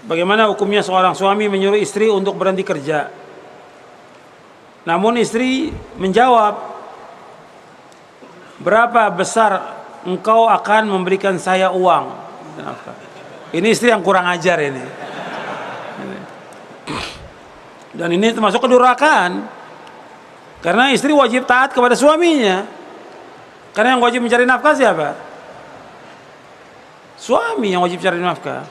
bagaimana hukumnya seorang suami menyuruh istri untuk berhenti kerja, namun istri menjawab, berapa besar engkau akan memberikan saya uang? Ini istri yang kurang ajar ini. Dan ini termasuk kedurhakaan. Karena istri wajib taat kepada suaminya. Karena yang wajib mencari nafkah siapa? Suami yang wajib cari nafkah.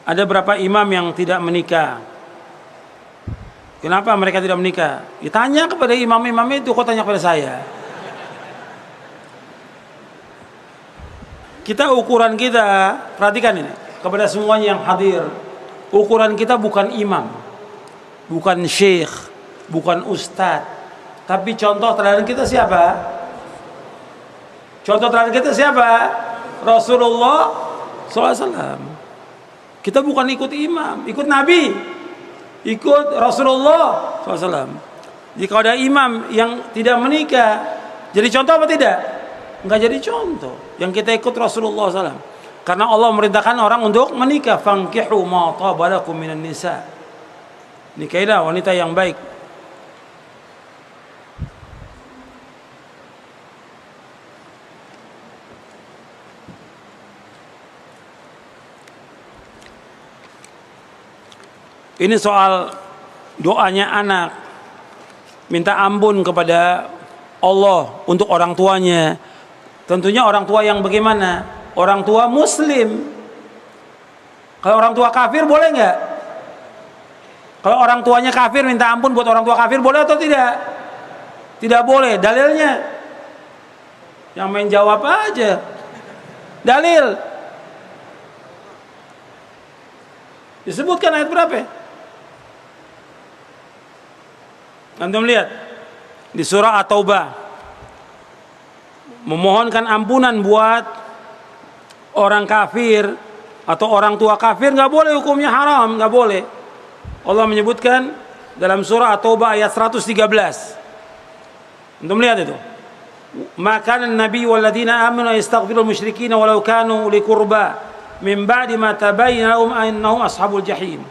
Ada berapa imam yang tidak menikah? Kenapa mereka tidak menikah? Ditanya kepada imam-imam itu, kok tanya kepada saya? Kita ukuran kita, perhatikan ini, kepada semuanya yang hadir. Ukuran kita bukan imam, bukan syekh, bukan ustadz, tapi contoh teladan kita siapa? Contoh teladan kita siapa? Rasulullah SAW. Kita bukan ikut imam, ikut Nabi, ikut Rasulullah SAW. Jika ada imam yang tidak menikah, jadi contoh apa tidak? Enggak jadi contoh. Yang kita ikut Rasulullah SAW. Karena Allah memerintahkan orang untuk menikah. Fankihu ma taba lakum minan nisa. Nikahilah wanita yang baik. Ini soal doanya anak minta ampun kepada Allah untuk orang tuanya. Tentunya orang tua yang bagaimana? Orang tua muslim. Kalau orang tua kafir boleh nggak? Kalau orang tuanya kafir minta ampun buat orang tua kafir boleh atau tidak? Tidak boleh. Dalilnya? Yang main jawab aja. Dalil. Disebutkan ayat berapa? Antum lihat di surah At-Taubah, memohonkan ampunan buat orang kafir atau orang tua kafir nggak boleh, hukumnya haram, nggak boleh. Allah menyebutkan dalam surah At-Taubah ayat 113. Antum lihat itu. Maka Nabi walladzina amanu yastaghfirul musyrikin walau kanu uli qurba min ba'di ma tabayyana lahum annahum ashabul jahim.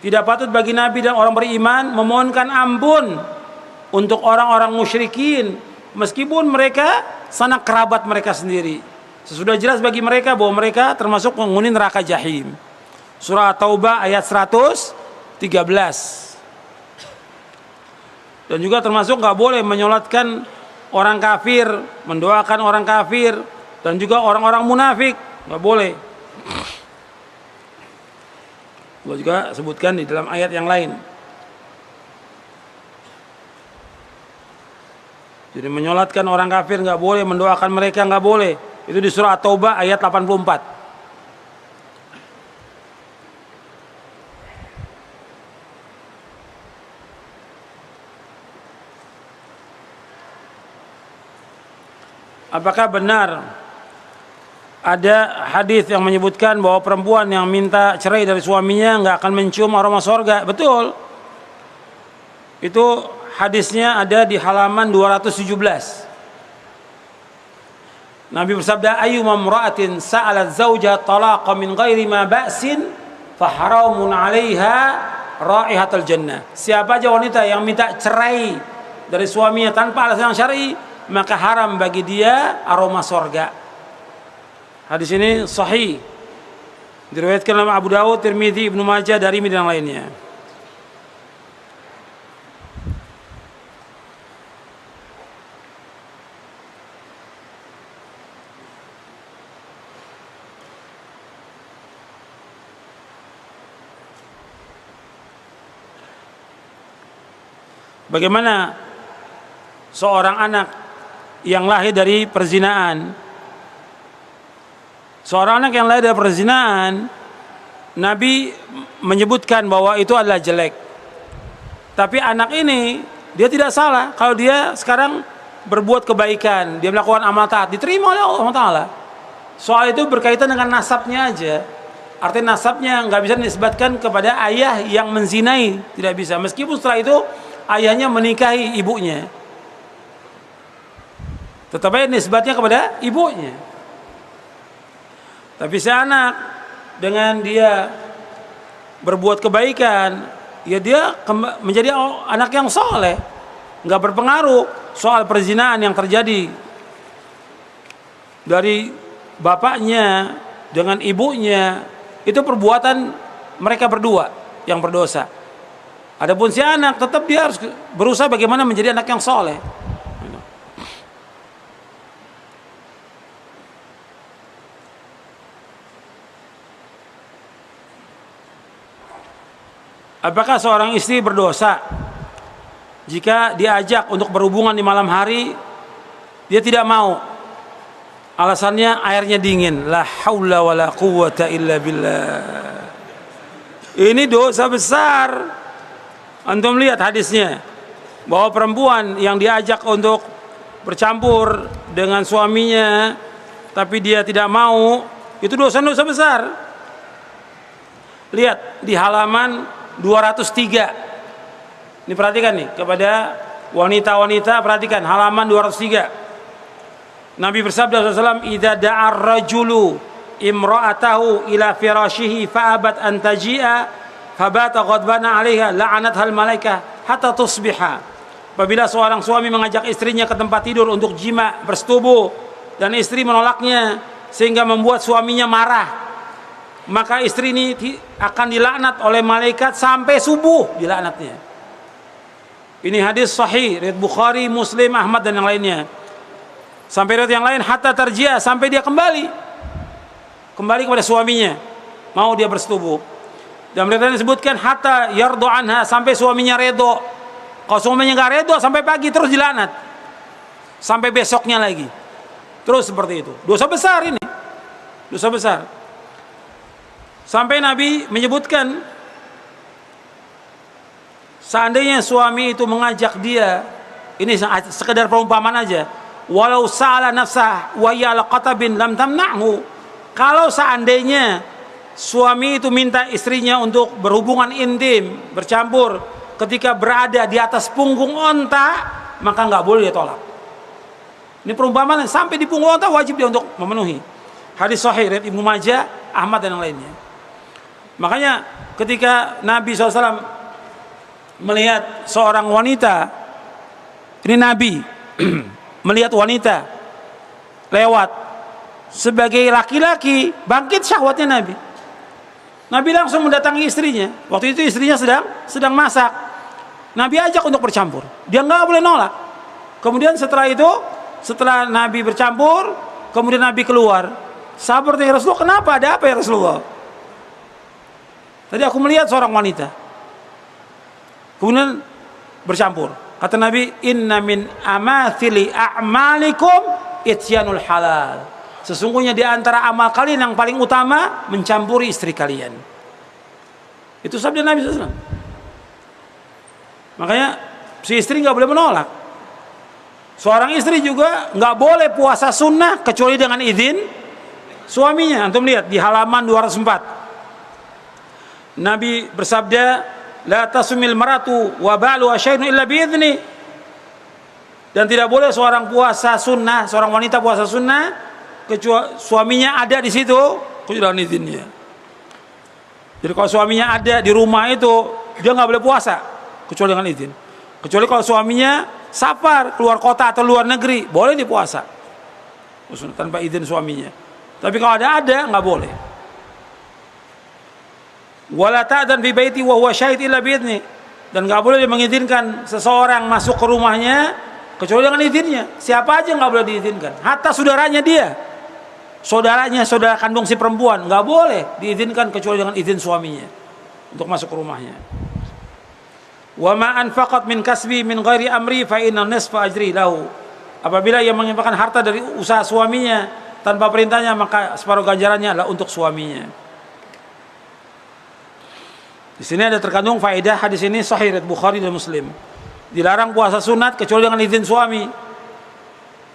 Tidak patut bagi Nabi dan orang beriman memohonkan ampun untuk orang-orang musyrikin meskipun mereka sanak kerabat mereka sendiri. Sesudah jelas bagi mereka bahwa mereka termasuk penghuni neraka jahim. Surah Taubah ayat 113. Dan juga termasuk nggak boleh menyolatkan orang kafir, mendoakan orang kafir, dan juga orang-orang munafik, nggak boleh. Allah juga sebutkan di dalam ayat yang lain. Jadi menyolatkan orang kafir nggak boleh, mendoakan mereka nggak boleh. Itu di surah At-Taubah ayat 84. Apakah benar ada hadis yang menyebutkan bahwa perempuan yang minta cerai dari suaminya nggak akan mencium aroma sorga? Betul. Itu hadisnya ada di halaman 217. Nabi bersabda, ayyuma imra'atin sa'alat zawja talaqa min ghairi ma ba'sin fa haramun 'alaiha raihatul jannah. Siapa aja wanita yang minta cerai dari suaminya tanpa alasan yang syar'i, maka haram bagi dia aroma sorga. Hadis ini sahih, diriwayatkan oleh Abu Dawud, Tirmidzi, Ibnu Majah, Darimi dan lainnya. Bagaimana seorang anak yang lahir dari perzinaan? Seorang anak yang lahir dari perzinahan, Nabi menyebutkan bahwa itu adalah jelek. Tapi anak ini, dia tidak salah. Kalau dia sekarang berbuat kebaikan, dia melakukan amal taat, diterima oleh Allah Ta'ala. Soal itu berkaitan dengan nasabnya aja. Artinya nasabnya nggak bisa dinisbatkan kepada ayah yang menzinai, tidak bisa. Meskipun setelah itu ayahnya menikahi ibunya, tetap aja nisbatnya kepada ibunya. Tapi si anak dengan dia berbuat kebaikan, ya dia menjadi anak yang soleh, nggak berpengaruh soal perzinahan yang terjadi dari bapaknya dengan ibunya. Itu perbuatan mereka berdua yang berdosa. Adapun si anak tetap dia harus berusaha bagaimana menjadi anak yang soleh. Apakah seorang istri berdosa jika diajak untuk berhubungan di malam hari, dia tidak mau? Alasannya airnya dingin. La haula wala quwwata illa billah. Ini dosa besar. Antum lihat hadisnya, bahwa perempuan yang diajak untuk bercampur dengan suaminya tapi dia tidak mau, itu dosa-dosa besar. Lihat di halaman 203. Ini perhatikan nih, kepada wanita-wanita, perhatikan halaman 203. Nabi bersabda SAW, "Idza da'a ar-rajulu imra'atahu ila firashihi fa'abat an taji'a fabata ghadbana 'alaiha la'anatha al-malaikah hatta tusbiha." Apabila seorang suami mengajak istrinya ke tempat tidur untuk jima, bersetubuh, dan istri menolaknya sehingga membuat suaminya marah, maka istri ini akan dilaknat oleh malaikat sampai subuh, dilaknatnya. Ini hadis sahih riwayat Bukhari, Muslim, Ahmad dan yang lainnya. Sampai riwayat yang lain hatta tarji'a, sampai dia kembali kepada suaminya, mau dia bersetubuh. Dan riwayat disebutkan hatta yardu anha, sampai suaminya redo. Kalau suaminya nggak redo sampai pagi terus dilaknat, sampai besoknya lagi, terus seperti itu. Dosa besar ini, dosa besar. Sampai Nabi menyebutkan, seandainya suami itu mengajak dia, ini sekedar perumpamaan aja, walau sa'ala nafsah wa ya laqatabin lam tamna'hu. Kalau seandainya suami itu minta istrinya untuk berhubungan intim, bercampur ketika berada di atas punggung onta, maka nggak boleh dia tolak. Ini perumpamaan, sampai di punggung onta wajib dia untuk memenuhi. Hadis sahih riwayat Ibnu Majah, Ahmad dan yang lainnya. Makanya ketika Nabi SAW melihat seorang wanita, ini Nabi melihat wanita lewat sebagai laki-laki, bangkit syahwatnya Nabi. Nabi langsung mendatangi istrinya. Waktu itu istrinya sedang masak. Nabi ajak untuk bercampur. Dia nggak boleh nolak. Kemudian setelah itu, setelah Nabi bercampur, kemudian Nabi keluar. Sahabat bertanya, Rasulullah, kenapa? Ada apa ya Rasulullah? Tadi aku melihat seorang wanita. Kemudian bercampur. Kata Nabi, inna min amathili a'malikum ityanul halal. Sesungguhnya di antara amal kalian yang paling utama mencampuri istri kalian. Itu sabda Nabi SAW. Makanya si istri nggak boleh menolak. Seorang istri juga nggak boleh puasa sunnah kecuali dengan izin suaminya. Antum lihat di halaman 204. Nabi bersabda, la tasumil maratu wa ba'lu asyai'un illa bi'izni. Dan tidak boleh seorang puasa sunnah, seorang wanita puasa sunnah kecuali suaminya ada di situ, kecuali dengan izinnya. Jadi kalau suaminya ada di rumah itu, dia nggak boleh puasa kecuali dengan izin. Kecuali kalau suaminya safar keluar kota atau luar negeri, boleh dipuasa tanpa izin suaminya. Tapi kalau ada nggak boleh. Wala ta'dan fi baiti wa huwa syahid illa bi'izni. Dan enggak boleh dia mengizinkan seseorang masuk ke rumahnya kecuali dengan izinnya. Siapa aja enggak boleh diizinkan. Hatta saudaranya dia. Saudaranya, saudara kandung si perempuan, enggak boleh diizinkan kecuali dengan izin suaminya untuk masuk ke rumahnya. Wa ma anfaqat min kasbi min ghairi amri fa inna nisfa ajri lahu. Apabila ia menginfakkan harta dari usaha suaminya tanpa perintahnya, maka separuh ganjarannya adalah untuk suaminya. Di sini ada terkandung faedah hadis ini sahih riwayat Bukhari dan Muslim. Dilarang puasa sunat kecuali dengan izin suami.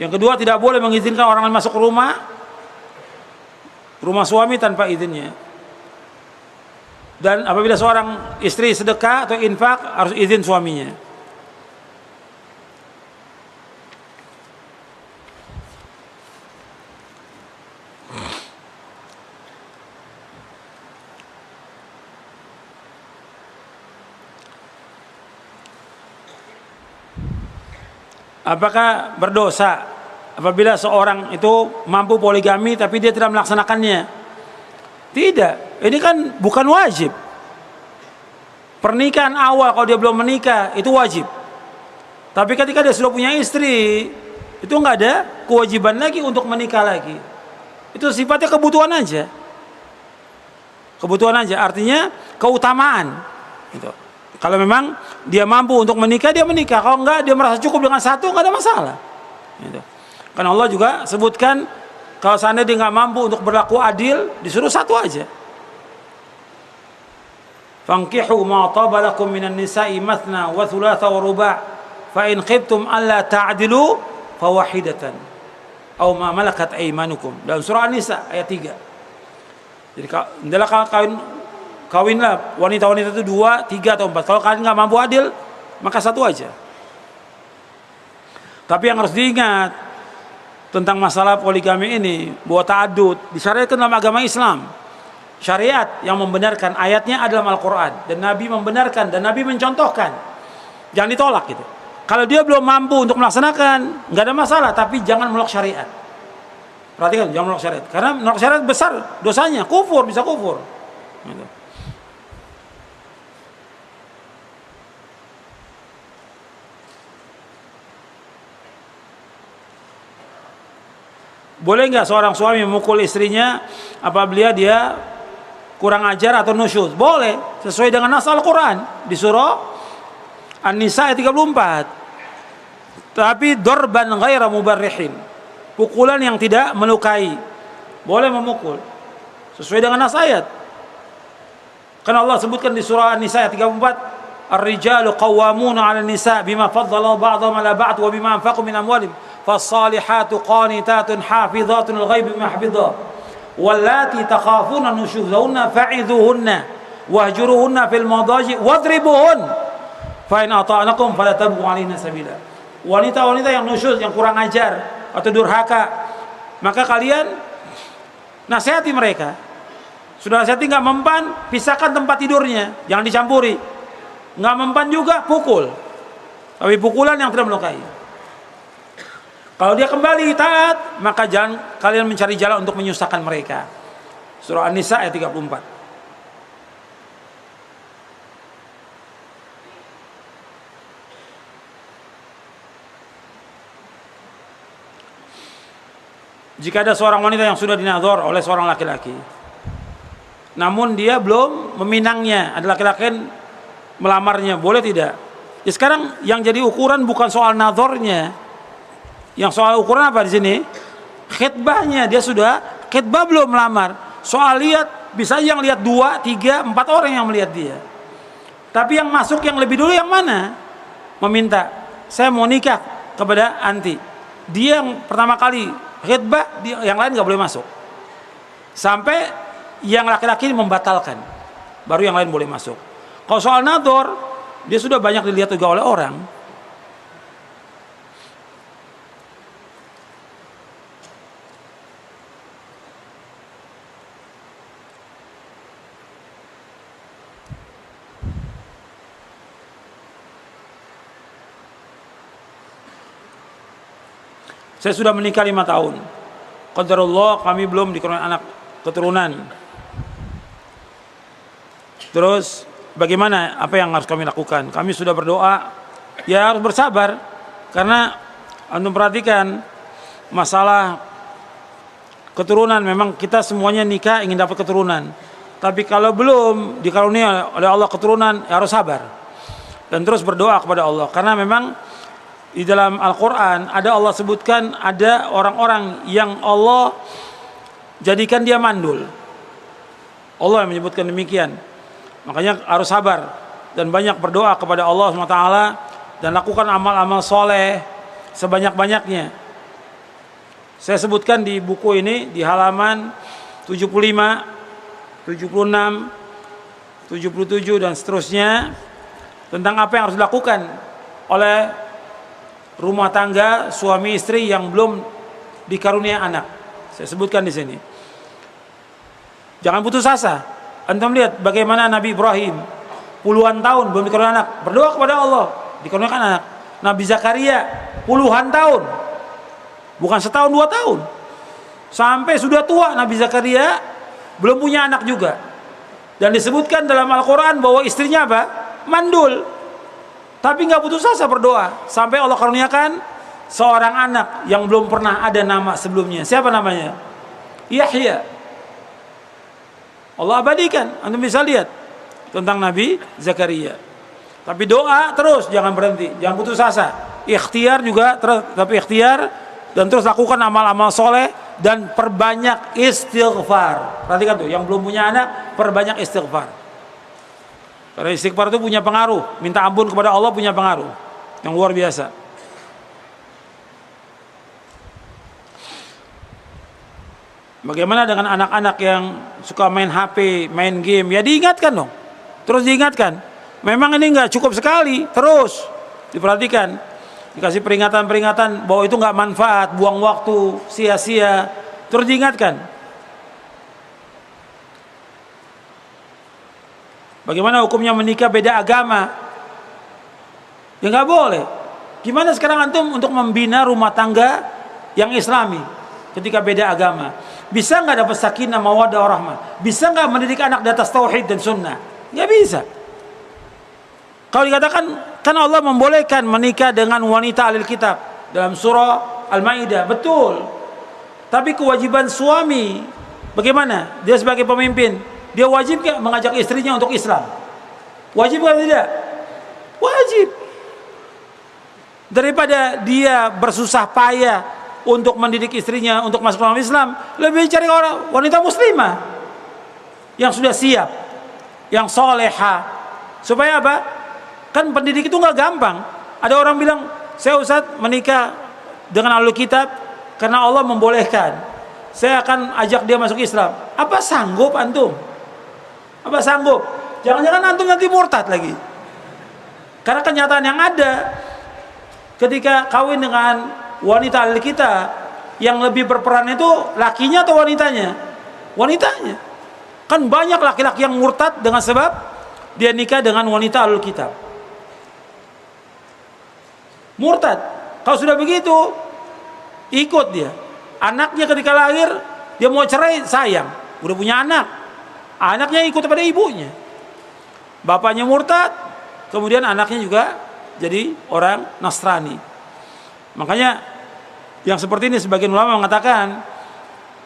Yang kedua, tidak boleh mengizinkan orang lain masuk ke rumah suami tanpa izinnya. Dan apabila seorang istri sedekah atau infak harus izin suaminya. Apakah berdosa apabila seorang itu mampu poligami tapi dia tidak melaksanakannya? Tidak, ini kan bukan wajib. Pernikahan awal kalau dia belum menikah itu wajib. Tapi ketika dia sudah punya istri, itu nggak ada kewajiban lagi untuk menikah lagi. Itu sifatnya kebutuhan aja. Kebutuhan aja, artinya keutamaan. Gitu. Kalau memang dia mampu untuk menikah, dia menikah. Kalau enggak, dia merasa cukup dengan satu, nggak ada masalah. Gitu. Karena Allah juga sebutkan kalau seandainya dia nggak mampu untuk berlaku adil, disuruh satu aja. Fankihu ma taba lakum minan nisa'i mathna wa thulatha wa ruba' fa in khiftum alla ta'dilu fawahidatan aw ma malakat aymanukum. Dalam surah An-Nisa ayat 3. Jadi hendaklah kawinlah wanita-wanita itu 2, 3 atau 4. Kalau kalian nggak mampu adil, maka satu aja. Tapi yang harus diingat tentang masalah poligami ini, bahwa ta'adud disyariatkan dalam agama Islam. Syariat yang membenarkan, ayatnya adalah Al-Quran, dan Nabi membenarkan dan Nabi mencontohkan. Jangan ditolak gitu. Kalau dia belum mampu untuk melaksanakan, nggak ada masalah, tapi jangan menolak syariat. Perhatikan, jangan menolak syariat, karena menolak syariat besar dosanya, kufur, bisa kufur gitu. Boleh nggak seorang suami memukul istrinya apabila dia kurang ajar atau nusyuz? Boleh, sesuai dengan nas Al-Quran di surah An-Nisa ayat 34. Tapi dorban ghaira mubarrihin, pukulan yang tidak melukai. Boleh memukul sesuai dengan nas ayat. Karena Allah sebutkan di surah An-Nisa ayat 34, ar-rijalu qawwamuna 'ala an-nisa bima faddala ba'dhum 'ala ba'd wa bima anfaqu min amwalihim. فالصالحات قانتات حافظات الغيب بما حفظ واللاتي تخافون نشوزهن فعظوهن واهجروهن في المضاجع واضربوهن فإن أطعنكم فلا تبغوا عليهن سبيلا. Wanita-wanita yang nusyuz, yang kurang ajar atau durhaka, maka kalian nasihati mereka. Sudah nasihati nggak mempan, pisahkan tempat tidurnya, jangan dicampuri. Nggak mempan juga pukul, tapi pukulan yang tidak melukai. Kalau dia kembali taat, maka jangan kalian mencari jalan untuk menyusahkan mereka. Surah An-Nisa ayat 34. Jika ada seorang wanita yang sudah dinadzor oleh seorang laki-laki, namun dia belum meminangnya, ada laki-laki melamarnya, boleh tidak? Ya sekarang yang jadi ukuran bukan soal nadzornya. Yang soal ukuran apa di sini? Khitbahnya, dia sudah khitbah belum melamar. Soal lihat, bisa yang lihat 2, 3, 4 orang yang melihat dia. Tapi yang masuk yang lebih dulu yang mana? Meminta, saya mau nikah kepada anti. Dia yang pertama kali khitbah, yang lain nggak boleh masuk. Sampai yang laki-laki membatalkan, baru yang lain boleh masuk. Kalau soal nador, dia sudah banyak dilihat juga oleh orang. Saya sudah menikah 5 tahun. Qadarullah kami belum dikaruniai anak keturunan. Terus bagaimana, apa yang harus kami lakukan? Kami sudah berdoa, ya harus bersabar. Karena antum perhatikan masalah keturunan, memang kita semuanya nikah ingin dapat keturunan. Tapi kalau belum dikaruniai oleh Allah keturunan, ya harus sabar. Dan terus berdoa kepada Allah. Karena memang di dalam Al-Quran ada Allah sebutkan ada orang-orang yang Allah jadikan dia mandul. Allah yang menyebutkan demikian. Makanya harus sabar dan banyak berdoa kepada Allah SWT dan lakukan amal-amal soleh sebanyak-banyaknya. Saya sebutkan di buku ini di halaman 75, 76, 77 dan seterusnya, tentang apa yang harus dilakukan oleh rumah tangga suami istri yang belum dikarunia anak. Saya sebutkan di sini. Jangan putus asa. Antum lihat bagaimana Nabi Ibrahim puluhan tahun belum dikaruniakan anak, berdoa kepada Allah, dikaruniakan anak. Nabi Zakaria puluhan tahun, bukan setahun 2 tahun, sampai sudah tua Nabi Zakaria belum punya anak juga. Dan disebutkan dalam Al-Quran bahwa istrinya apa? Mandul. Tapi nggak putus asa berdoa sampai Allah karuniakan seorang anak yang belum pernah ada nama sebelumnya. Siapa namanya? Yahya. Allah abadikan. Anda bisa lihat tentang Nabi Zakaria. Tapi doa terus, jangan berhenti, jangan putus asa. Ikhtiar juga terus, tapi ikhtiar dan terus lakukan amal-amal soleh dan perbanyak istighfar. Perhatikan tuh, yang belum punya anak perbanyak istighfar. Karena istighfar itu punya pengaruh, minta ampun kepada Allah punya pengaruh yang luar biasa. Bagaimana dengan anak-anak yang suka main HP, main game? Ya diingatkan dong, terus diingatkan. Memang ini nggak cukup sekali, terus diperhatikan, dikasih peringatan-peringatan bahwa itu nggak manfaat, buang waktu, sia-sia, terus diingatkan. Bagaimana hukumnya menikah beda agama? Ya nggak boleh. Gimana sekarang antum untuk membina rumah tangga yang Islami ketika beda agama? Bisa nggak dapat sakinah mawaddah warahmah? Bisa nggak mendidik anak di atas tauhid dan sunnah? Nggak bisa. Kalau dikatakan kan Allah membolehkan menikah dengan wanita ahlul kitab dalam surah Al-Maidah, betul. Tapi kewajiban suami bagaimana? Dia sebagai pemimpin, dia wajib nggak mengajak istrinya untuk Islam? Wajib atau tidak? Wajib. Daripada dia bersusah payah untuk mendidik istrinya untuk masuk dalam Islam, lebih cari orang wanita muslimah yang sudah siap, yang soleha. Supaya apa? Kan pendidik itu nggak gampang. Ada orang bilang, saya Ustaz menikah dengan ahlul kitab karena Allah membolehkan. Saya akan ajak dia masuk Islam. Apa sanggup antum? Apa sanggup? Jangan-jangan antum nanti murtad lagi. Karena kenyataan yang ada, ketika kawin dengan wanita ahlul kitab, yang lebih berperan itu lakinya atau wanitanya? Wanitanya. Kan banyak laki-laki yang murtad dengan sebab dia nikah dengan wanita ahlul kitab. Murtad. Kalau sudah begitu, ikut dia. Anaknya ketika lahir, dia mau cerai, sayang. Udah punya anak. Anaknya ikut kepada ibunya. Bapaknya murtad, kemudian anaknya juga jadi orang Nasrani. Makanya yang seperti ini sebagian ulama mengatakan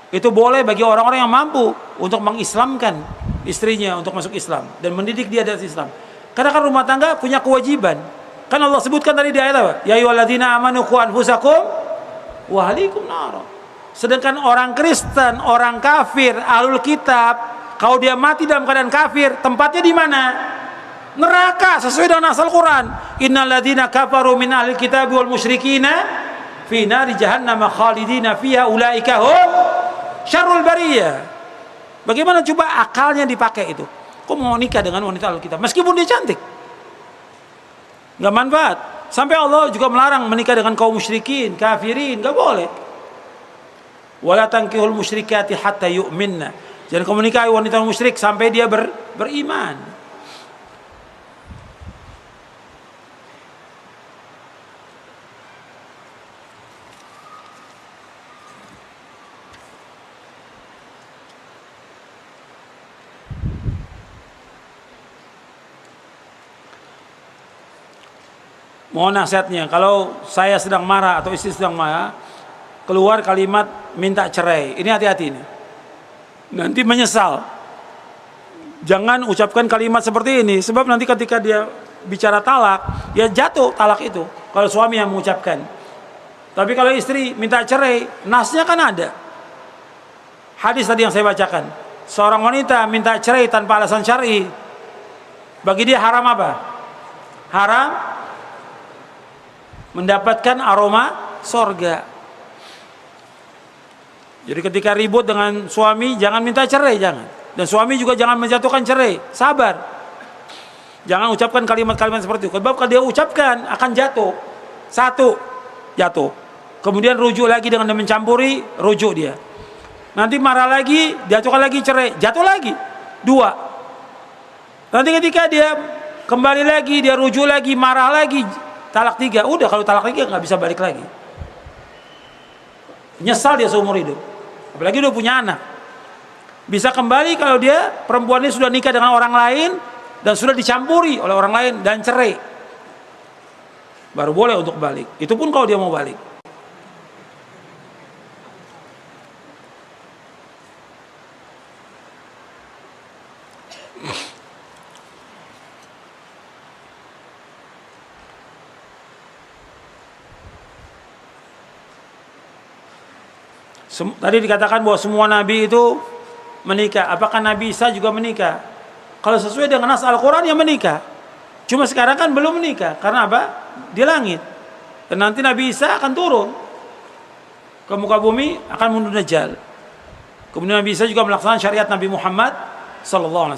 itu boleh bagi orang-orang yang mampu untuk mengislamkan istrinya untuk masuk Islam dan mendidik dia dari Islam. Karena kan rumah tangga punya kewajiban. Kan Allah sebutkan tadi di ayat apa? Ya ayyuhalladzina amanu qu anfusakum wa ahlikum nar. Sedangkan orang Kristen, orang kafir, ahlul kitab, kalau dia mati dalam keadaan kafir, tempatnya di mana? Neraka sesuai dengan asal Quran. Innalladzina kafaru min ahlil kitab wal musyrikina fi nari jahannam khalidina fiha ulaika hum syarrul bariyah. Bagaimana coba akalnya dipakai itu? Kok mau nikah dengan wanita ahlul kitab meskipun dia cantik? Nggak manfaat. Sampai Allah juga melarang menikah dengan kaum musyrikin, kafirin, nggak boleh. Wala tankihul musyrikati hatta yu'minna. Jangan kamu nikahi wanita musyrik sampai dia beriman. Mohon nasihatnya, kalau saya sedang marah atau istri sedang marah, keluar kalimat minta cerai, ini hati-hati nih. Nanti menyesal. Jangan ucapkan kalimat seperti ini, sebab nanti ketika dia bicara talak, ya jatuh talak itu kalau suami yang mengucapkan. Tapi kalau istri minta cerai, nasnya kan ada. Hadis tadi yang saya bacakan, seorang wanita minta cerai tanpa alasan syar'i, bagi dia haram apa? Haram mendapatkan aroma sorga. Jadi ketika ribut dengan suami, jangan minta cerai, jangan. Dan suami juga jangan menjatuhkan cerai, sabar. Jangan ucapkan kalimat-kalimat seperti itu. Sebab kalau dia ucapkan akan jatuh. Satu, jatuh. Kemudian rujuk lagi dengan mencampuri, rujuk dia. Nanti marah lagi, jatuhkan lagi, cerai, jatuh lagi. Dua. Nanti ketika dia kembali lagi, dia rujuk lagi, marah lagi, talak tiga. Udah, kalau talak tiga nggak bisa balik lagi. Nyesal dia seumur hidup. Apalagi udah punya anak. Bisa kembali kalau dia perempuan ini sudah nikah dengan orang lain dan sudah dicampuri oleh orang lain dan cerai, baru boleh untuk balik. Itu pun kalau dia mau balik. Tadi dikatakan bahwa semua nabi itu menikah. Apakah Nabi Isa juga menikah? Kalau sesuai dengan nas Al-Quran, ya menikah. Cuma sekarang kan belum menikah. Karena apa? Di langit. Dan nanti Nabi Isa akan turun ke muka bumi, akan membunuh Dajjal. Kemudian Nabi Isa juga melaksanakan syariat Nabi Muhammad SAW.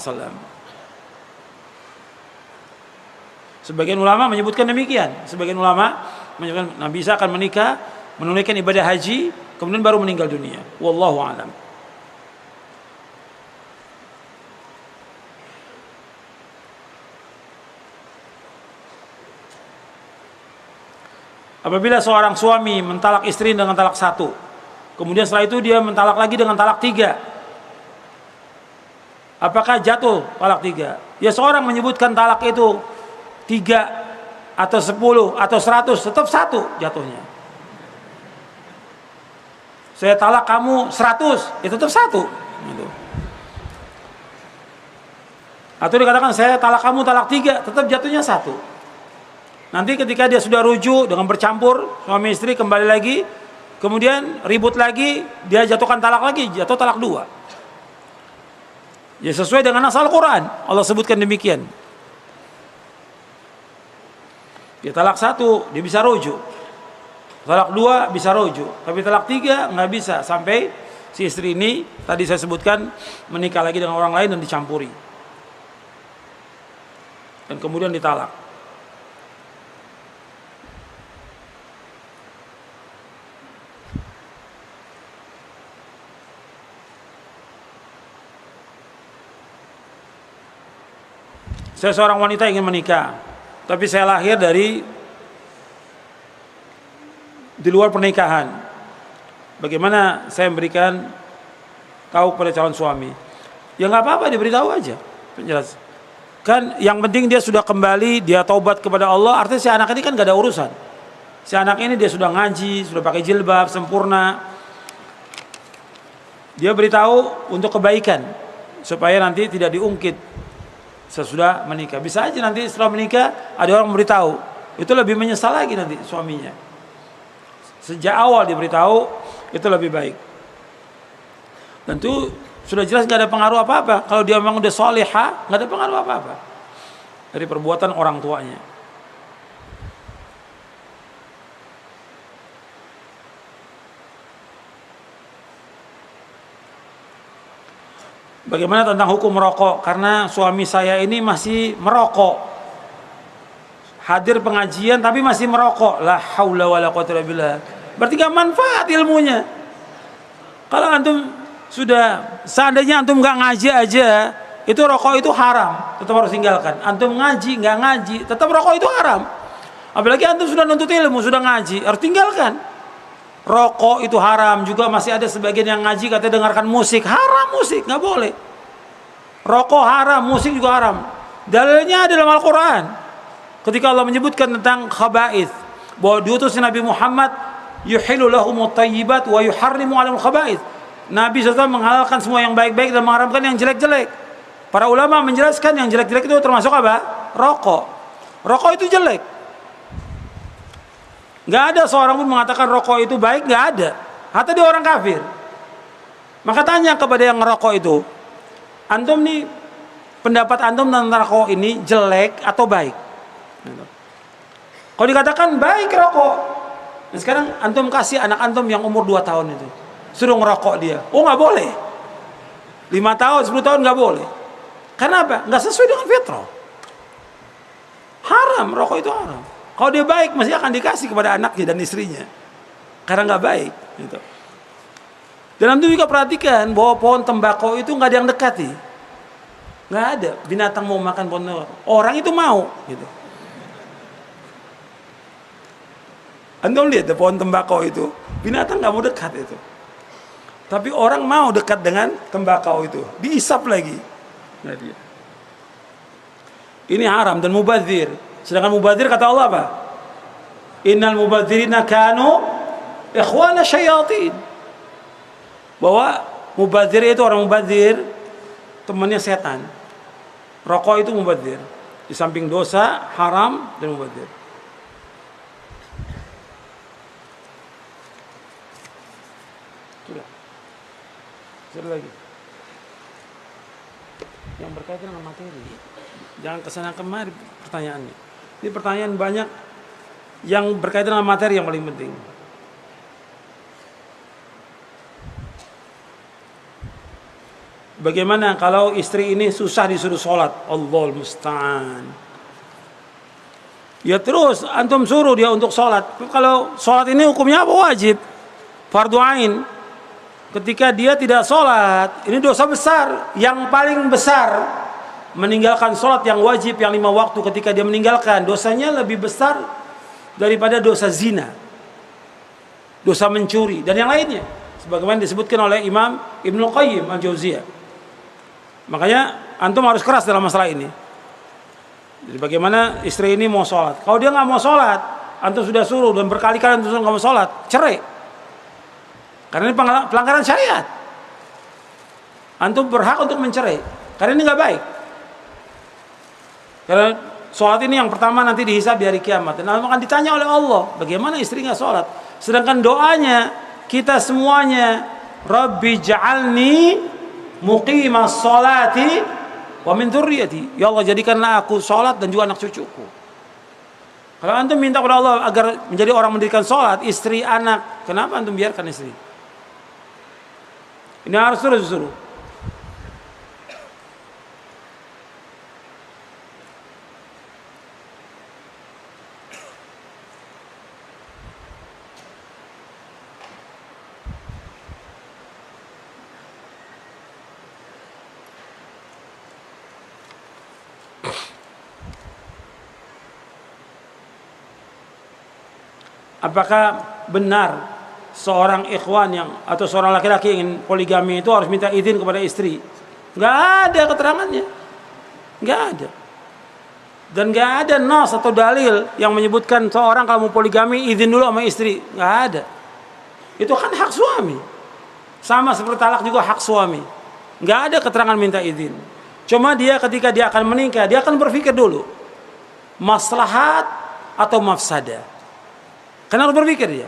Sebagian ulama menyebutkan demikian. Sebagian ulama menyebutkan Nabi Isa akan menikah, menunaikan ibadah haji, kemudian baru meninggal dunia. Wallahu a'lam. Apabila seorang suami mentalak istri dengan talak satu, kemudian setelah itu dia mentalak lagi dengan talak tiga, apakah jatuh talak tiga? Ya, seorang menyebutkan talak itu 3 atau 10 atau 100, tetap satu jatuhnya. Saya talak kamu 100, ya tetap satu. Atau dikatakan saya talak kamu talak 3, tetap jatuhnya satu. Nanti ketika dia sudah rujuk dengan bercampur suami istri, kembali lagi, kemudian ribut lagi, dia jatuhkan talak lagi, jatuh talak 2. Ya, sesuai dengan nas Al-Quran, Allah sebutkan demikian. Dia talak 1, dia bisa rujuk. Talak 2 bisa rujuk, tapi talak 3 nggak bisa, sampai si istri ini tadi saya sebutkan menikah lagi dengan orang lain dan dicampuri, dan kemudian ditalak. Saya seorang wanita ingin menikah, tapi saya lahir di luar pernikahan. Bagaimana saya memberikan tahu kepada calon suami? Ya nggak apa-apa, diberitahu aja. Penjelas. Kan yang penting dia sudah kembali, dia taubat kepada Allah. Artinya si anak ini kan gak ada urusan. Si anak ini dia sudah ngaji, sudah pakai jilbab sempurna. Dia beritahu untuk kebaikan, supaya nanti tidak diungkit sesudah menikah. Bisa aja nanti setelah menikah ada orang memberitahu, itu lebih menyesal lagi nanti suaminya. Sejak awal diberitahu itu lebih baik. Tentu sudah jelas gak ada pengaruh apa-apa. Kalau dia memang udah soleha, gak ada pengaruh apa-apa dari perbuatan orang tuanya. Bagaimana tentang hukum merokok? Karena suami saya ini masih merokok, hadir pengajian tapi masih merokok. La haula wala quwwata illa billah. Berarti gak manfaat ilmunya. Kalau antum sudah, seandainya antum gak ngaji aja, itu rokok itu haram, tetap harus tinggalkan. Antum ngaji, gak ngaji, tetap rokok itu haram. Apalagi antum sudah nuntut ilmu, sudah ngaji, harus tinggalkan. Rokok itu haram. Juga masih ada sebagian yang ngaji katanya dengarkan musik. Haram musik, gak boleh. Rokok haram, musik juga haram. Dalilnya ada dalam Al-Quran. Ketika Allah menyebutkan tentang khaba'ith, bahwa diutusnya Nabi Muhammad, yuhilu lahumut tayyibat wa yuharrimu alamul khaba'ith. Nabi SAW menghalalkan semua yang baik-baik dan mengharamkan yang jelek-jelek. Para ulama menjelaskan yang jelek-jelek itu termasuk apa? Rokok. Rokok itu jelek. Gak ada seorang pun mengatakan rokok itu baik, gak ada. Hatta dia orang kafir. Maka tanya kepada yang ngerokok itu, antum nih, pendapat antum tentang rokok ini jelek atau baik? Kalau dikatakan baik rokok, nah sekarang antum kasih anak antum yang umur 2 tahun itu, suruh ngerokok dia, oh gak boleh. 5 tahun, 10 tahun gak boleh. Karena apa? Gak sesuai dengan fitrah. haram, rokok itu haram. Kalau dia baik, masih akan dikasih kepada anaknya dan istrinya. Karena nggak baik. Gitu. Dan antum juga perhatikan bahwa pohon tembakau itu nggak ada yang dekati. Nggak ada binatang mau makan pohon tembakau. Orang itu mau. Gitu. Antum lihat pohon tembakau itu, binatang nggak mau dekat itu. Tapi orang mau dekat dengan tembakau itu, diisap lagi. Nah, dia. Ini haram dan mubadzir. Sedangkan mubadzir kata Allah apa? Innal mubadzirina kanu ikhwana syayatin. Bahwa mubadzir itu orang mubadzir temannya setan. Rokok itu mubadzir. Di samping dosa, haram dan mubadzir. Sudah. Sudah lagi. Yang berkaitan dengan materi. Jangan kesana kemari pertanyaannya. Ini pertanyaan banyak yang berkaitan dengan materi yang paling penting. Bagaimana kalau istri ini susah disuruh sholat? Allahul musta'an. Ya terus antum suruh dia untuk sholat. Kalau sholat ini hukumnya apa? Wajib, fardu ain. Ketika dia tidak sholat, ini dosa besar. Yang paling besar meninggalkan sholat yang wajib yang 5 waktu. Ketika dia meninggalkan, dosanya lebih besar daripada dosa zina, dosa mencuri dan yang lainnya, sebagaimana disebutkan oleh Imam Ibnu Qayyim Al-Jauziyah. Makanya antum harus keras dalam masalah ini. Jadi bagaimana istri ini mau sholat, kalau dia nggak mau sholat, antum sudah suruh dan berkali-kali antum nggak mau sholat, cerai. Karena ini pelanggaran syariat. Antum berhak untuk mencerai karena ini nggak baik. Karena sholat ini yang pertama nanti dihisab di hari kiamat. Dan akan ditanya oleh Allah, bagaimana istri nggak sholat? Sedangkan doanya kita semuanya, Rabbi ja'alni muqimas sholati wa min dzurriyyati. Ya Allah, jadikanlah aku sholat dan juga anak cucuku. Kalau antum minta kepada Allah agar menjadi orang mendirikan sholat, istri, anak, kenapa antum biarkan istri? Ini harus terus-terus. Apakah benar seorang ikhwan yang atau seorang laki-laki ingin poligami itu harus minta izin kepada istri? Nggak ada keterangannya, nggak ada. Dan nggak ada nas atau dalil yang menyebutkan seorang kalau mau poligami izin dulu sama istri. Nggak ada. Itu kan hak suami. Sama seperti talak juga hak suami. Nggak ada keterangan minta izin. Cuma dia ketika dia akan menikah, dia akan berpikir dulu maslahat atau mafsadah. Karena harus berpikir dia.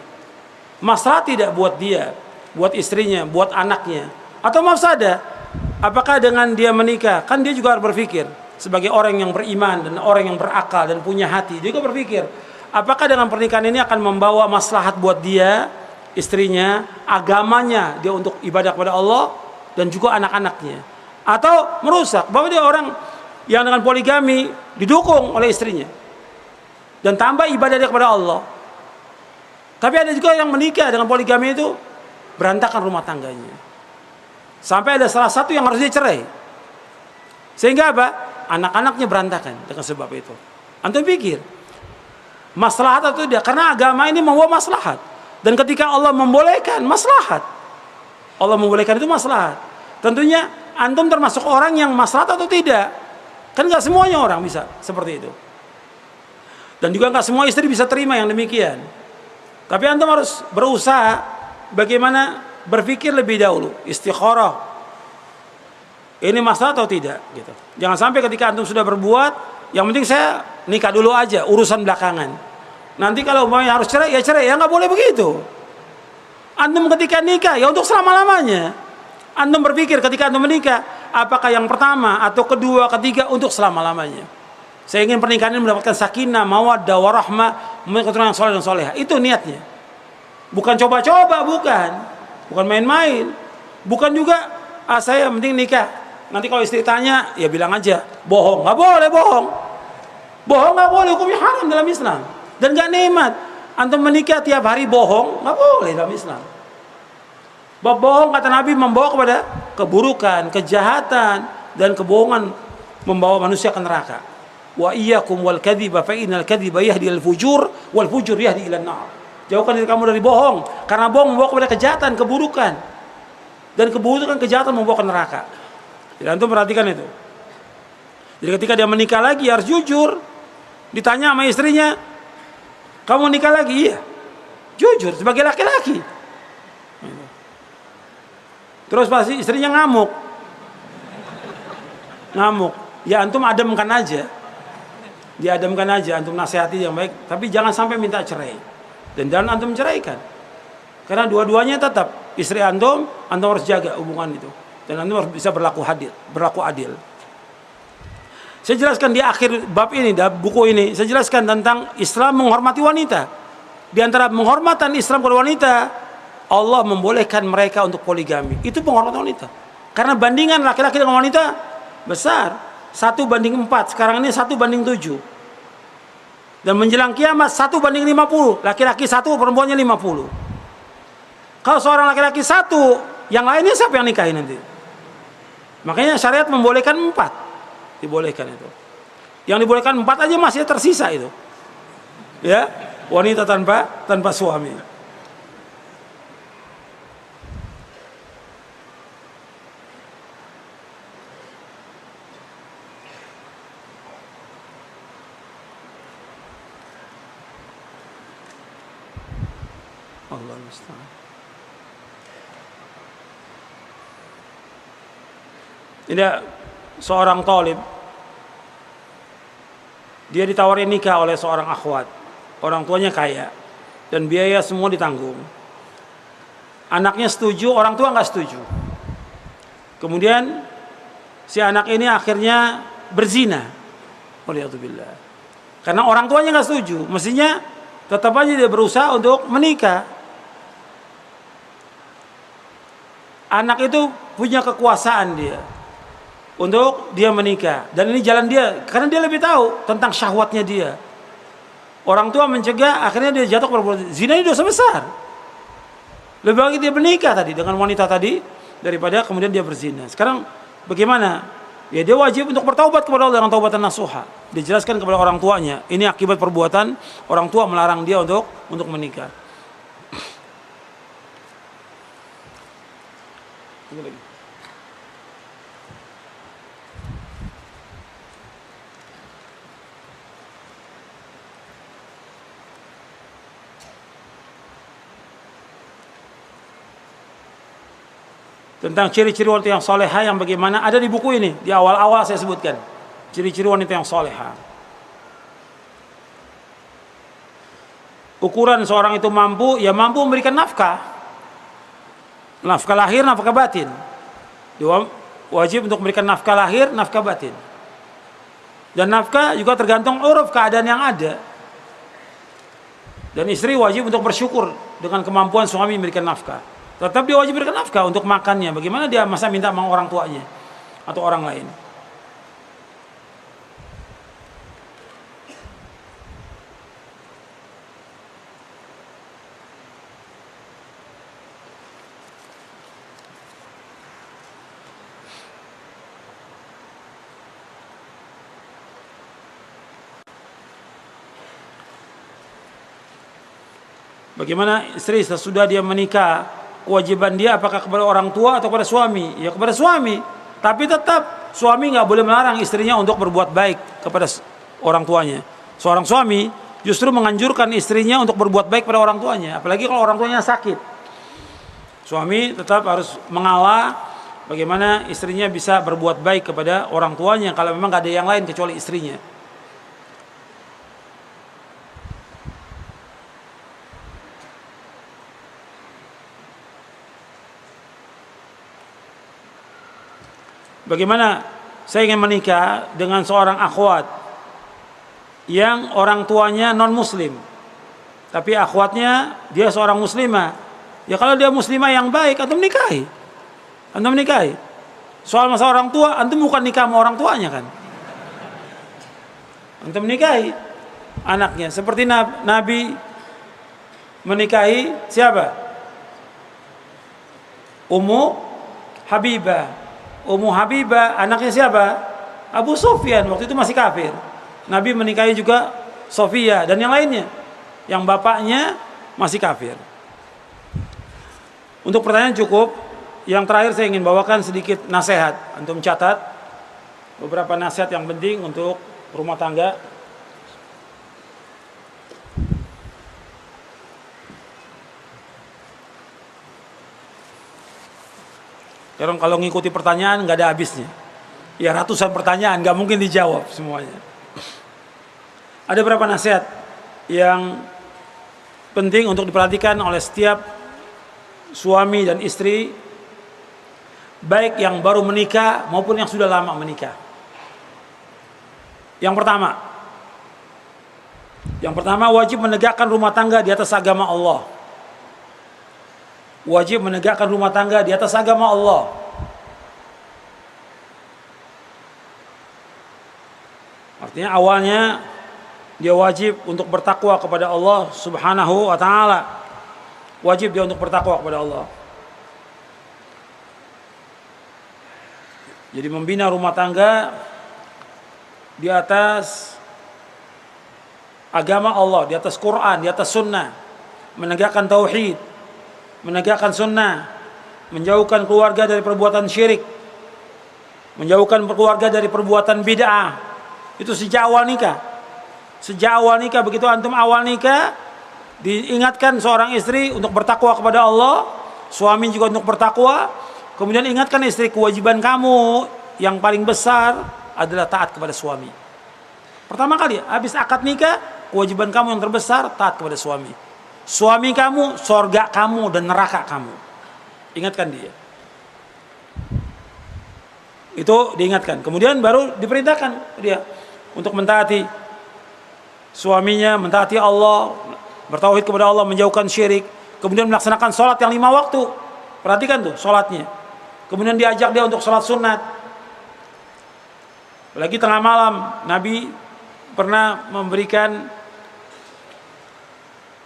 Maslahat tidak buat dia, buat istrinya, buat anaknya, atau mafsadah. Apakah dengan dia menikah, kan dia juga harus berpikir sebagai orang yang beriman dan orang yang berakal dan punya hati. Dia juga berpikir, apakah dengan pernikahan ini akan membawa maslahat buat dia, istrinya, agamanya, dia untuk ibadah kepada Allah dan juga anak-anaknya, atau merusak. Bahwa dia orang yang dengan poligami didukung oleh istrinya dan tambah ibadah dia kepada Allah. Tapi ada juga yang menikah dengan poligami itu berantakan rumah tangganya. Sampai ada salah satu yang harus dicerai. Sehingga apa? Anak-anaknya berantakan dengan sebab itu. Antum pikir maslahat atau tidak? Karena agama ini membawa maslahat. Dan ketika Allah membolehkan maslahat, Allah membolehkan itu maslahat. Tentunya antum termasuk orang yang maslahat atau tidak. Kan nggak semuanya orang bisa seperti itu. Dan juga nggak semua istri bisa terima yang demikian. Tapi antum harus berusaha bagaimana berpikir lebih dahulu, istikharah. Ini masalah atau tidak gitu. Jangan sampai ketika antum sudah berbuat, yang penting saya nikah dulu aja, urusan belakangan. Nanti kalau mau harus cerai, ya cerai, ya nggak boleh begitu. Antum ketika nikah ya untuk selama-lamanya. Antum berpikir ketika antum menikah, apakah yang pertama atau kedua, ketiga untuk selama-lamanya. Saya ingin pernikahan ini mendapatkan sakinah, mawaddah, warahmah, keturunan yang soleh dan soleha. Itu niatnya. Bukan coba-coba, bukan main-main. Bukan juga saya penting nikah. Nanti kalau istri tanya, ya bilang aja bohong. Nggak boleh bohong. Bohong nggak boleh, hukumnya haram dalam Islam. Dan nggak nikmat. Antum menikah tiap hari bohong, nggak boleh dalam Islam. Bab bohong kata Nabi membawa kepada keburukan, kejahatan, dan kebohongan membawa manusia ke neraka. Wa iyyakum wal kadhiba fa innal kadhiba yahdi al fujur wal fujur yahdi ila nar. Jauhkan diri kamu dari bohong, karena bohong membawa kepada kejahatan, keburukan. Dan keburukan, kejahatan membawa ke neraka. Jadi antum perhatikan itu. Jadi ketika dia menikah lagi harus jujur. Ditanya sama istrinya, kamu nikah lagi? Iya. Jujur sebagai laki-laki. Terus pasti istrinya ngamuk. Ya antum ademkan aja. Diademkan aja, antum nasihati yang baik. Tapi jangan sampai minta cerai. Dan jangan antum ceraikan. Karena dua-duanya tetap istri antum harus jaga hubungan itu. Dan antum harus bisa berlaku adil. Saya jelaskan di akhir bab ini, buku ini, saya jelaskan tentang Islam menghormati wanita. Di antara penghormatan Islam kepada wanita, Allah membolehkan mereka untuk poligami. Itu penghormatan wanita. Karena bandingan laki-laki dengan wanita besar. 1:4. Sekarang ini 1:7. Dan menjelang kiamat 1:50. Laki-laki 1, perempuannya 50. Kalau seorang laki-laki 1, yang lainnya siapa yang nikahin nanti? Makanya syariat membolehkan 4. Dibolehkan itu. Yang dibolehkan 4 aja masih tersisa itu. Ya, wanita tanpa suami. Allah musta'an. Ini seorang talib, dia ditawarin nikah oleh seorang akhwat. Orang tuanya kaya dan biaya semua ditanggung. Anaknya setuju, orang tua nggak setuju. Kemudian si anak ini akhirnya berzina. Waliyadzubillah. Karena orang tuanya nggak setuju, mestinya tetap aja dia berusaha untuk menikah. Anak itu punya kekuasaan dia untuk dia menikah, dan ini jalan dia karena dia lebih tahu tentang syahwatnya dia. Orang tua mencegah, akhirnya dia jatuh ke zina. Ini dosa besar. Lebih baik dia menikah tadi dengan wanita tadi daripada kemudian dia berzina. Sekarang bagaimana? Ya dia wajib untuk bertaubat kepada Allah dengan taubatan nasuha. Dijelaskan kepada orang tuanya, ini akibat perbuatan orang tua melarang dia untuk menikah. Tentang ciri-ciri wanita yang soleha yang bagaimana ada di buku ini. Di awal-awal saya sebutkan ciri-ciri wanita yang soleha. Ukuran seorang itu mampu memberikan nafkah lahir, nafkah batin. Dia wajib untuk memberikan nafkah lahir, nafkah batin. Dan nafkah juga tergantung uruf keadaan yang ada. Dan istri wajib untuk bersyukur dengan kemampuan suami memberikan nafkah. Tetap dia wajib berikan nafkah untuk makannya. Bagaimana dia masa minta sama orang tuanya atau orang lain? Bagaimana istri sesudah dia menikah, kewajiban dia apakah kepada orang tua atau kepada suami? Ya kepada suami. Tapi tetap suami nggak boleh melarang istrinya untuk berbuat baik kepada orang tuanya. Seorang suami justru menganjurkan istrinya untuk berbuat baik pada orang tuanya. Apalagi kalau orang tuanya sakit. Suami tetap harus mengalah bagaimana istrinya bisa berbuat baik kepada orang tuanya kalau memang nggak ada yang lain kecuali istrinya. Bagaimana saya ingin menikah dengan seorang akhwat yang orang tuanya non muslim, tapi akhwatnya dia seorang muslimah. Ya kalau dia muslimah yang baik, antum nikahi. Soal masalah orang tua, antum bukan nikah sama orang tuanya kan? untuk menikahi anaknya. Seperti Nabi menikahi siapa? Ummu Habibah. Ummu Habibah anaknya siapa? Abu Sufyan, waktu itu masih kafir. Nabi menikahi juga Sofia dan yang lainnya yang bapaknya masih kafir. Untuk pertanyaan cukup. Yang terakhir saya ingin bawakan sedikit nasihat. Antum catat beberapa nasihat yang penting untuk rumah tangga. Karena kalau ngikuti pertanyaan nggak ada habisnya. Ya ratusan pertanyaan nggak mungkin dijawab semuanya. Ada beberapa nasihat yang penting untuk diperhatikan oleh setiap suami dan istri, baik yang baru menikah maupun yang sudah lama menikah. Yang pertama wajib menegakkan rumah tangga di atas agama Allah. Wajib menegakkan rumah tangga di atas agama Allah. Artinya awalnya dia wajib untuk bertakwa kepada Allah Subhanahu wa taala. Wajib dia untuk bertakwa kepada Allah. Jadi membina rumah tangga di atas agama Allah, di atas Quran, di atas sunnah, menegakkan tauhid, menegakkan sunnah, menjauhkan keluarga dari perbuatan syirik, menjauhkan keluarga dari perbuatan bid'ah. Itu sejak awal nikah. Sejak awal nikah, begitu antum awal nikah, diingatkan seorang istri untuk bertakwa kepada Allah, suami juga untuk bertakwa. Kemudian ingatkan istri, kewajiban kamu yang paling besar adalah taat kepada suami. Pertama kali, habis akad nikah, kewajiban kamu yang terbesar taat kepada suami. Suami kamu, sorga kamu dan neraka kamu. Ingatkan dia. Itu diingatkan. Kemudian baru diperintahkan dia untuk mentaati suaminya, mentaati Allah, bertauhid kepada Allah, menjauhkan syirik. Kemudian melaksanakan sholat yang 5 waktu. Perhatikan tuh sholatnya. Kemudian diajak dia untuk sholat sunat. Lagi tengah malam, Nabi pernah memberikan,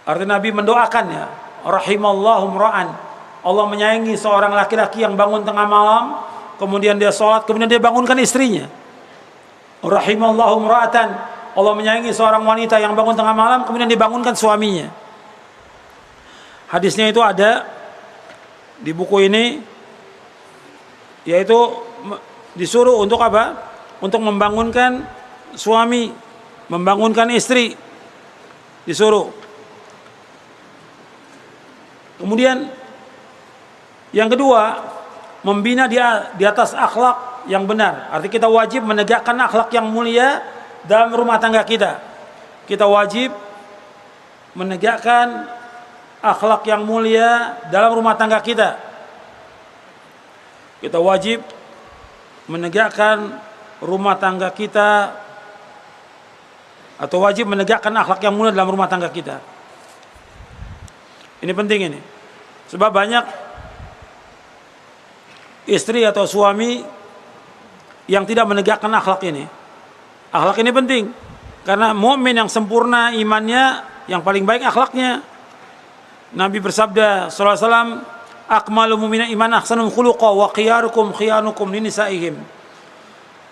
artinya Nabi mendoakan ya, rahimallahu mra'an, Allah menyayangi seorang laki-laki yang bangun tengah malam, kemudian dia sholat, kemudian dia bangunkan istrinya. Rahimallahu mra'atan, Allah menyayangi seorang wanita yang bangun tengah malam, kemudian dibangunkan suaminya. Hadisnya itu ada di buku ini, yaitu disuruh untuk apa? Untuk membangunkan suami, membangunkan istri, disuruh. Kemudian yang kedua, membina dia di atas akhlak yang benar. Artinya kita wajib menegakkan akhlak yang mulia dalam rumah tangga kita. Kita wajib menegakkan akhlak yang mulia dalam rumah tangga kita. Kita wajib menegakkan rumah tangga kita, atau wajib menegakkan akhlak yang mulia dalam rumah tangga kita. Ini penting ini. Sebab banyak istri atau suami yang tidak menegakkan akhlak ini. Akhlak ini penting karena mukmin yang sempurna imannya, yang paling baik akhlaknya. Nabi bersabda sallallahu alaihi wasallam, akmalul mu'mina iman ahsanum khuluqa wa khiyarukum khiyanukum linisaihim.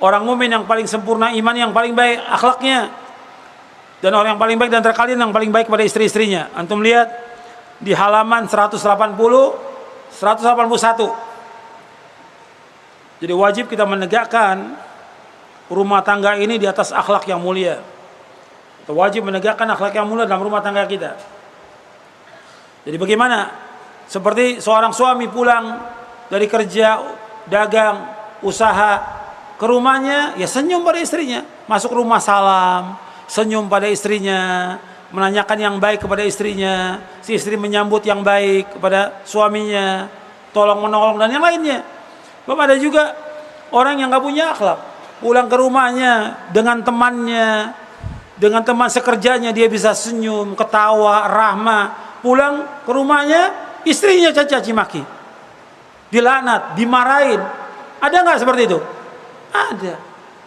Orang mukmin yang paling sempurna iman, yang paling baik akhlaknya, dan orang yang paling baik dan kalian yang paling baik kepada istri-istrinya. Antum lihat di halaman 180, 181. Jadi wajib kita menegakkan rumah tangga ini di atas akhlak yang mulia. Kita wajib menegakkan akhlak yang mulia dalam rumah tangga kita. Jadi bagaimana? Seperti seorang suami pulang dari kerja, dagang, usaha, ke rumahnya, ya senyum pada istrinya. Masuk rumah salam, senyum pada istrinya, menanyakan yang baik kepada istrinya, si istri menyambut yang baik kepada suaminya, tolong menolong dan yang lainnya. Bapak, ada juga orang yang gak punya akhlak, pulang ke rumahnya dengan temannya, dengan teman sekerjanya dia bisa senyum, ketawa, rahmah. Pulang ke rumahnya, istrinya caci maki, dilaknat, dimarahin. Ada nggak seperti itu? Ada.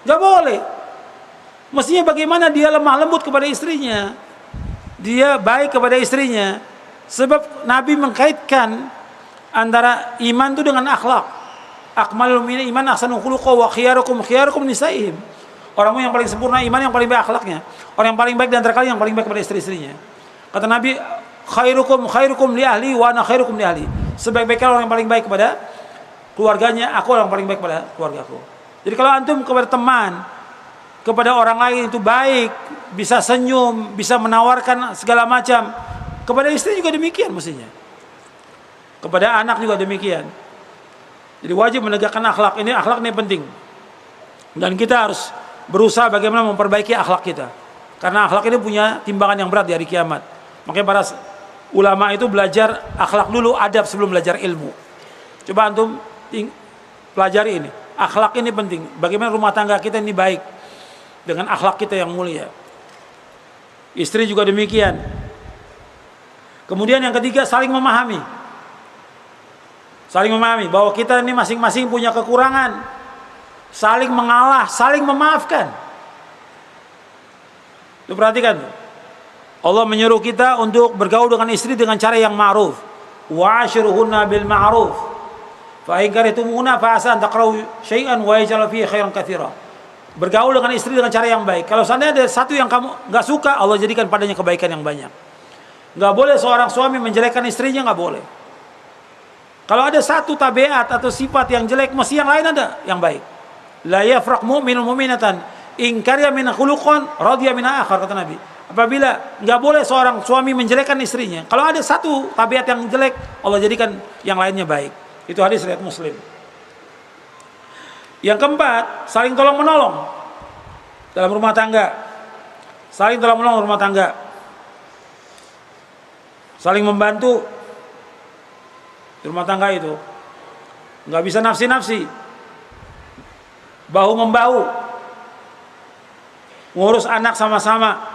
Nggak boleh. Mestinya bagaimana dia lemah lembut kepada istrinya, dia baik kepada istrinya. Sebab Nabi mengkaitkan antara iman itu dengan akhlak. Akmalul iman ahsanul khuluqa wa khiyarukum nisaihim. Orang yang paling sempurna iman yang paling baik akhlaknya. Orang yang paling baik di antara kalian yang paling baik kepada istri-istrinya. Kata Nabi, khairukum li ahli wa ana khairukum li ahli. Sebaik-baiknya orang yang paling baik kepada keluarganya, aku orang yang paling baik kepada keluargaku. Jadi kalau antum kepada teman, kepada orang lain itu baik, bisa senyum, bisa menawarkan segala macam, kepada istri juga demikian mestinya. Kepada anak juga demikian. Jadi wajib menegakkan akhlak ini penting. Dan kita harus berusaha bagaimana memperbaiki akhlak kita. Karena akhlak ini punya timbangan yang berat di hari kiamat. Makanya para ulama itu belajar akhlak dulu, adab sebelum belajar ilmu. Coba antum pelajari ini. Akhlak ini penting. Bagaimana rumah tangga kita ini baik dengan akhlak kita yang mulia. Istri juga demikian. Kemudian yang ketiga, saling memahami. Saling memahami bahwa kita ini masing-masing punya kekurangan. Saling mengalah, saling memaafkan. Lu perhatikan. Allah menyuruh kita untuk bergaul dengan istri dengan cara yang ma'ruf. Wa'ashiruhunna bil ma'ruf. Fa in karihtumuhunna fa asa an takrahu syai'an wa yaj'al fihi khairan katsira. Bergaul dengan istri dengan cara yang baik. Kalau seandainya ada satu yang kamu enggak suka, Allah jadikan padanya kebaikan yang banyak. Enggak boleh seorang suami menjelekkan istrinya, enggak boleh. Kalau ada satu tabiat atau sifat yang jelek, mesti yang lain ada yang baik. La yafraq mu'minun mu'minatan in kariya min khuluqan radiya min akhar, kata Nabi. Apabila enggak boleh seorang suami menjelekkan istrinya, kalau ada satu tabiat yang jelek, Allah jadikan yang lainnya baik. Itu hadis riwayat Muslim. Yang keempat, saling tolong menolong dalam rumah tangga. Saling tolong menolong rumah tangga. Saling membantu di rumah tangga itu. Nggak bisa nafsi-nafsi. Bahu membahu. Ngurus anak sama-sama.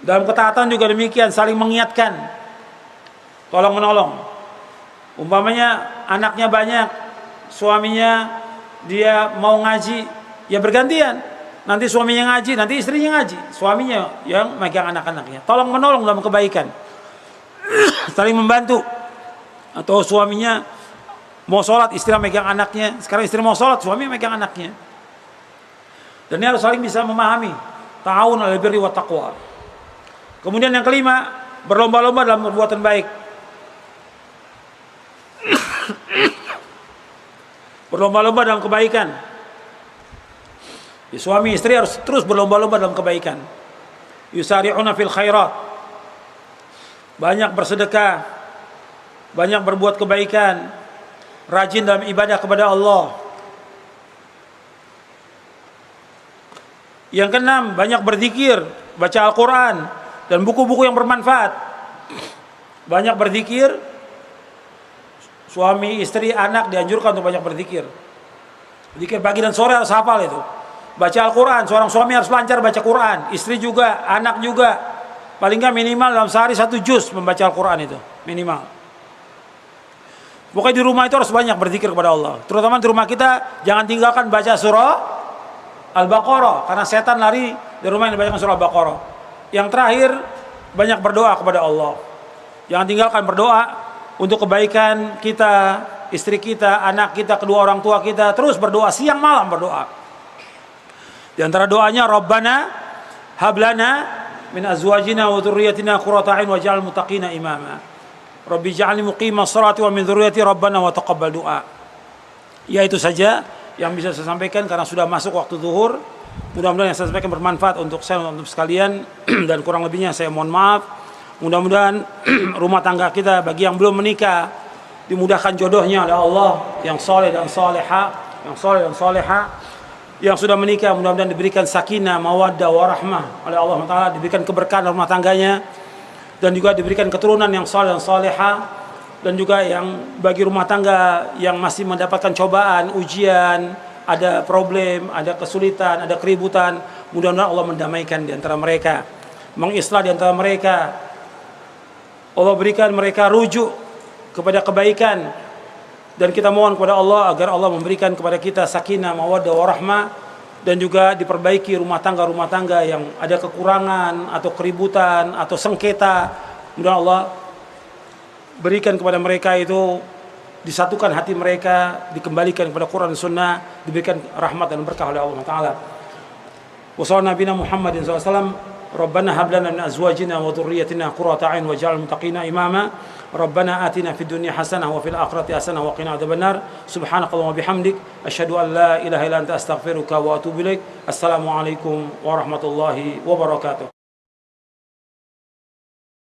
Dalam ketaatan juga demikian, saling mengingatkan. Tolong menolong. Umpamanya anaknya banyak, suaminya dia mau ngaji, ya bergantian. Nanti suaminya ngaji, nanti istrinya ngaji, suaminya yang megang anak-anaknya. Tolong menolong dalam kebaikan. Saling membantu. Atau suaminya mau sholat, istri megang anaknya. Sekarang istri mau sholat, suami megang anaknya. Dan ini harus saling bisa memahami. Ta'awun 'alal birri wat taqwa. Kemudian yang kelima, berlomba-lomba dalam perbuatan baik. Berlomba-lomba dalam kebaikan. Suami istri harus terus berlomba-lomba dalam kebaikan. Yusari'una fil khairat. Banyak bersedekah, banyak berbuat kebaikan, rajin dalam ibadah kepada Allah. Yang keenam, banyak berzikir, baca Al-Quran dan buku-buku yang bermanfaat. Banyak berzikir. Suami, istri, anak dianjurkan untuk banyak berzikir. Zikir pagi dan sore harus hafal itu. Baca Al-Quran, seorang suami harus lancar baca Quran. Istri juga, anak juga. Paling nggak minimal dalam sehari 1 juz membaca Al-Quran itu. Minimal. Pokoknya di rumah itu harus banyak berzikir kepada Allah. Terutama di rumah kita, jangan tinggalkan baca surah Al-Baqarah. Karena setan lari dari rumah yang dibacakan surah Al-Baqarah. Yang terakhir, banyak berdoa kepada Allah. Jangan tinggalkan berdoa untuk kebaikan kita, istri kita, anak kita, kedua orang tua kita. Terus berdoa, siang malam berdoa. Di antara doanya, Rabbana hablana min azwajina wa dzurriyyatina qurrata a'yun waj'alna muttaqina imama. Rabbi ja'alni muqimas sholati wa min dzurriyyati Rabbana wa taqabbal du'a. Ya, itu saja yang bisa saya sampaikan karena sudah masuk waktu zuhur. Mudah-mudahan yang saya sampaikan bermanfaat untuk saya dan untuk sekalian, dan kurang lebihnya saya mohon maaf. Mudah-mudahan rumah tangga kita bagi yang belum menikah dimudahkan jodohnya oleh Allah, yang soleh dan soleha, yang sudah menikah mudah-mudahan diberikan sakinah, mawaddah, warahmah oleh Allah Taala, diberikan keberkahan rumah tangganya, dan juga diberikan keturunan yang soleh dan soleha. Dan juga yang bagi rumah tangga yang masih mendapatkan cobaan, ujian, ada problem, ada kesulitan, ada keributan, mudah-mudahan Allah mendamaikan di antara mereka, mengislah di antara mereka. Allah berikan mereka rujuk kepada kebaikan, dan kita mohon kepada Allah agar Allah memberikan kepada kita sakinah, mawaddah, warahmah, dan juga diperbaiki rumah tangga yang ada kekurangan atau keributan atau sengketa. Mudah Allah berikan kepada mereka itu, disatukan hati mereka, dikembalikan kepada Quran dan Sunnah, diberikan rahmat dan berkah oleh Allah Taala. Wa sallallahu nabiyana Muhammadin sallallahu alaihi wasallam. Rabbana hab lana min azwajina wa dhurriyyatina qurrata a'yun waj'alna muttaqina imama. Rabbana atina fid dunya hasanah wa fil akhirati hasanah wa qina adzabannar. Subhanakallahumma wa bihamdik asyhadu an la ilaha illa anta astaghfiruka wa atubu ilaik. Assalamu alaikum warahmatullahi wabarakatuh.